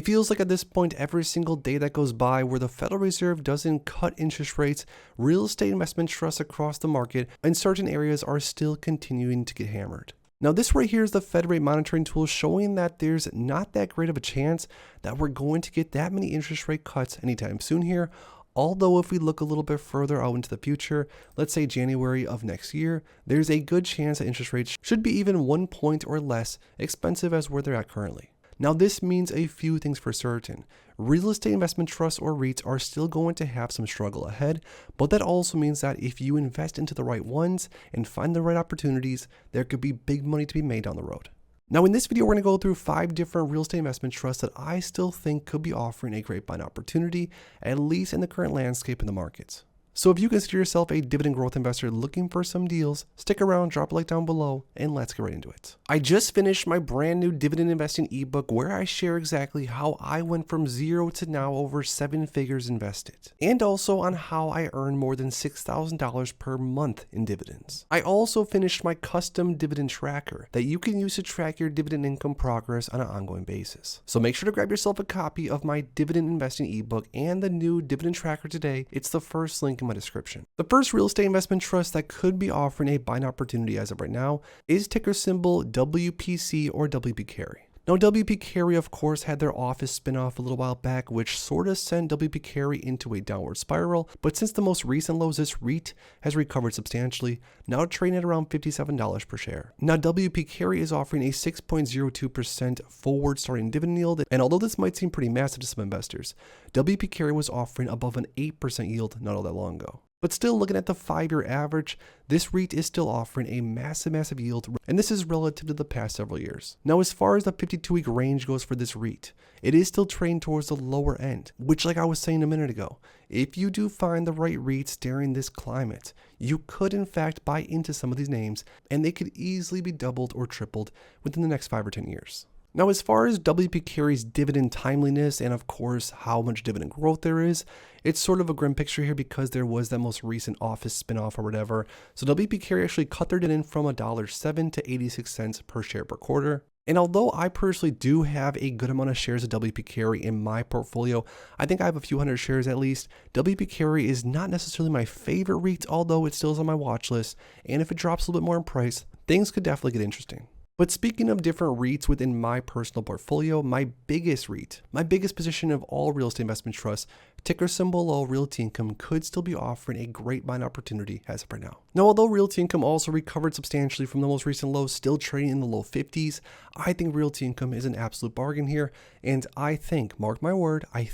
feels like at this point, every single day that goes by where the Federal Reserve doesn't cut interest rates, real estate investment trusts across the market in certain areas are still continuing to get hammered. Now this right here is the Fed rate monitoring tool showing that there's not that great of a chance that we're going to get that many interest rate cuts anytime soon here. Although if we look a little bit further out into the future, let's say January of next year, there's a good chance that interest rates should be even 1 point or less expensive as where they're at currently. Now this means a few things for certain. Real estate investment trusts or REITs are still going to have some struggle ahead, but that also means that if you invest into the right ones and find the right opportunities, there could be big money to be made down the road. Now in this video, we're going to go through 5 different real estate investment trusts that I still think could be offering a great buying opportunity, at least in the current landscape in the markets. So if you consider yourself a dividend growth investor looking for some deals, stick around, drop a like down below, and let's get right into it. I just finished my brand new dividend investing ebook where I share exactly how I went from 0 to now over 7 figures invested, and also on how I earned more than $6,000 per month in dividends. I also finished my custom dividend tracker that you can use to track your dividend income progress on an ongoing basis. So make sure to grab yourself a copy of my dividend investing ebook and the new dividend tracker today. It's the first link in my description. The first real estate investment trust that could be offering a buying opportunity as of right now is ticker symbol WPC or WP Carey. Now WP Carey of course had their office spinoff a little while back, which sort of sent WP Carey into a downward spiral, but since the most recent lows, this REIT has recovered substantially, now trading at around $57 per share. Now WP Carey is offering a 6.02% forward starting dividend yield, and although this might seem pretty massive to some investors, WP Carey was offering above an 8% yield not all that long ago. But still, looking at the 5-year average, this REIT is still offering a massive yield, and this is relative to the past several years. Now, as far as the 52-week range goes for this REIT, it is still trading towards the lower end, which, like I was saying a minute ago, if you do find the right REITs during this climate, you could in fact buy into some of these names, and they could easily be doubled or tripled within the next 5 or 10 years. Now, as far as WP Carey's dividend timeliness and of course how much dividend growth there is, it's sort of a grim picture here because there was that most recent office spinoff or whatever. So WP Carey actually cut their dividend from $1.07 to 86 cents per share per quarter. And although I personally do have a good amount of shares of WP Carey in my portfolio, I think I have a few hundred shares at least, WP Carey is not necessarily my favorite REIT, although it still is on my watch list. And if it drops a little bit more in price, things could definitely get interesting. But speaking of different REITs within my personal portfolio, my biggest REIT, my biggest position of all real estate investment trusts, ticker symbol O Realty Income, could still be offering a great buying opportunity as of right now. Now, although Realty Income also recovered substantially from the most recent lows, still trading in the low 50s, I think Realty Income is an absolute bargain here. And I think, mark my word, I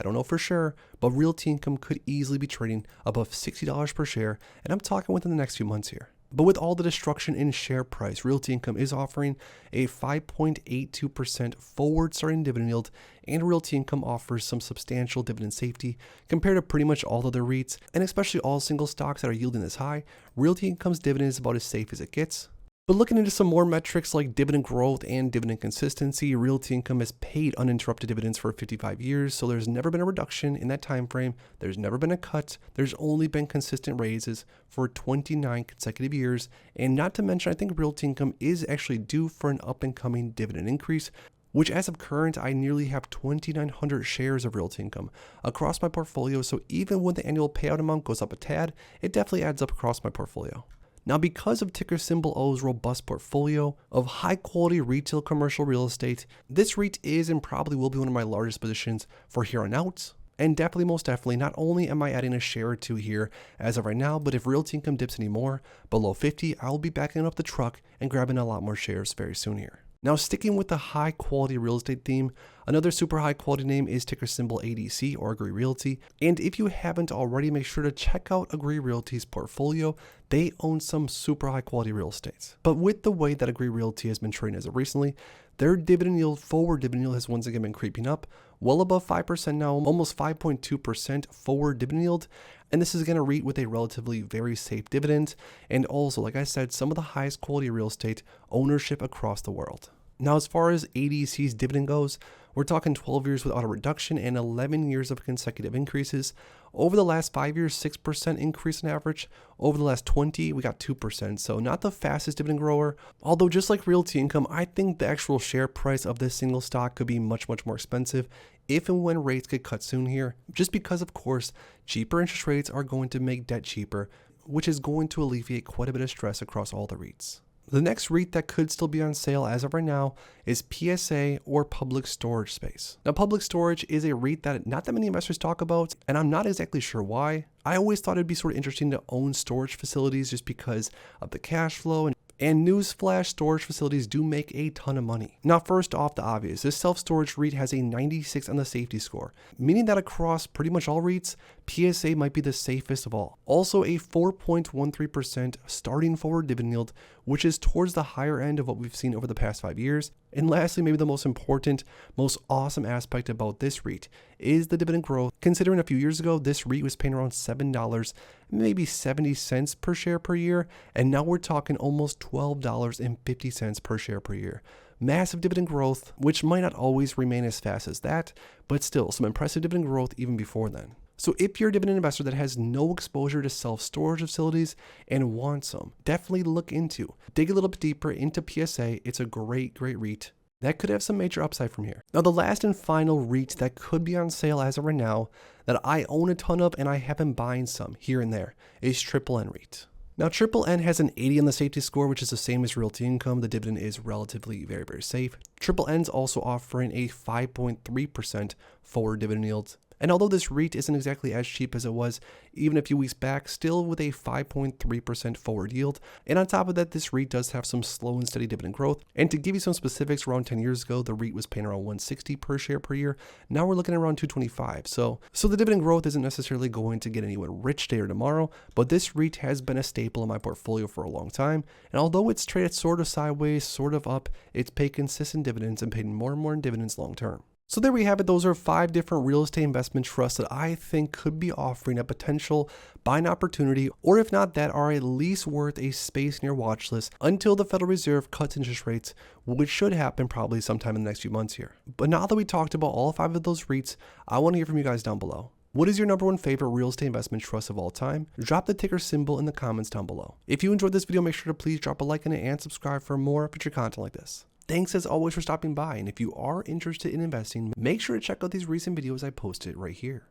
don't know for sure, but Realty Income could easily be trading above $60 per share. And I'm talking within the next few months here. But with all the destruction in share price, Realty Income is offering a 5.82% forward starting dividend yield, and Realty Income offers some substantial dividend safety compared to pretty much all other REITs, and especially all single stocks that are yielding this high. Realty Income's dividend is about as safe as it gets. But looking into some more metrics like dividend growth and dividend consistency, Realty Income has paid uninterrupted dividends for 55 years, so there's never been a reduction in that time frame. There's never been a cut. There's only been consistent raises for 29 consecutive years. And not to mention, I think Realty Income is actually due for an up-and-coming dividend increase, which as of current, I nearly have 2,900 shares of Realty Income across my portfolio. So even when the annual payout amount goes up a tad, it definitely adds up across my portfolio. Now, because of ticker symbol O's robust portfolio of high quality retail commercial real estate, this REIT is and probably will be one of my largest positions for here on out. And definitely, most definitely, not only am I adding a share or two here as of right now, but if Realty Income dips any more below 50, I'll be backing up the truck and grabbing a lot more shares very soon here. Now, sticking with the high quality real estate theme, another super high quality name is ticker symbol ADC or Agree Realty. And if you haven't already, make sure to check out Agree Realty's portfolio. They own some super high quality real estate. But with the way that Agree Realty has been trading as of recently, their dividend yield, forward dividend yield, has once again been creeping up, well above 5% now, almost 5.2% forward dividend yield. And this is going to REIT with a relatively very safe dividend. And also, like I said, some of the highest quality real estate ownership across the world. Now, as far as ADC's dividend goes, We're talking 12 years without a reduction and 11 years of consecutive increases. Over the last 5 years, 6% increase on average. Over the last 20, we got 2%. So not the fastest dividend grower. Although just like realty income, I think the actual share price of this single stock could be much more expensive if and when rates get cut soon here. Just because, of course, cheaper interest rates are going to make debt cheaper, which is going to alleviate quite a bit of stress across all the REITs. The next REIT that could still be on sale as of right now is PSA or Public Storage Space. Now, Public Storage is a REIT that not that many investors talk about, and I'm not exactly sure why. I always thought it'd be sort of interesting to own storage facilities just because of the cash flow, and newsflash, storage facilities do make a ton of money. Now, first off, the obvious, this self-storage REIT has a 96 on the safety score, meaning that across pretty much all REITs, PSA might be the safest of all. Also a 4.13% starting forward dividend yield, which is towards the higher end of what we've seen over the past 5 years. And lastly, maybe the most important, most awesome aspect about this REIT is the dividend growth. Considering a few years ago, this REIT was paying around $7, maybe 70 cents per share per year. And now we're talking almost $12.50 per share per year. Massive dividend growth, which might not always remain as fast as that, but still some impressive dividend growth even before then. So if you're a dividend investor that has no exposure to self-storage facilities and wants some, definitely dig a little bit deeper into PSA. It's a great REIT that could have some major upside from here. Now, the last and final REIT that could be on sale as of right now that I own a ton of and I have been buying some here and there is Triple N REIT. Now, Triple N has an 80 on the safety score, which is the same as realty income. The dividend is relatively very safe. Triple N's also offering a 5.3% forward dividend yield. And although this REIT isn't exactly as cheap as it was even a few weeks back, still with a 5.3% forward yield. And on top of that, this REIT does have some slow and steady dividend growth. And to give you some specifics, around 10 years ago, the REIT was paying around $160 per share per year. Now we're looking at around $225. So the dividend growth isn't necessarily going to get anyone rich today or tomorrow, but this REIT has been a staple in my portfolio for a long time. And although it's traded sort of sideways, sort of up, it's paid consistent dividends and paid more and more in dividends long term. So there we have it. Those are 5 different real estate investment trusts that I think could be offering a potential buying opportunity, or if not that, are at least worth a space in your watch list until the Federal Reserve cuts interest rates, which should happen probably sometime in the next few months here. But now that we talked about all 5 of those REITs, I want to hear from you guys down below. What is your number 1 favorite real estate investment trust of all time? Drop the ticker symbol in the comments down below. If you enjoyed this video, make sure to please drop a like on it and subscribe for more future content like this. Thanks as always for stopping by, and if you are interested in investing, make sure to check out these recent videos I posted right here.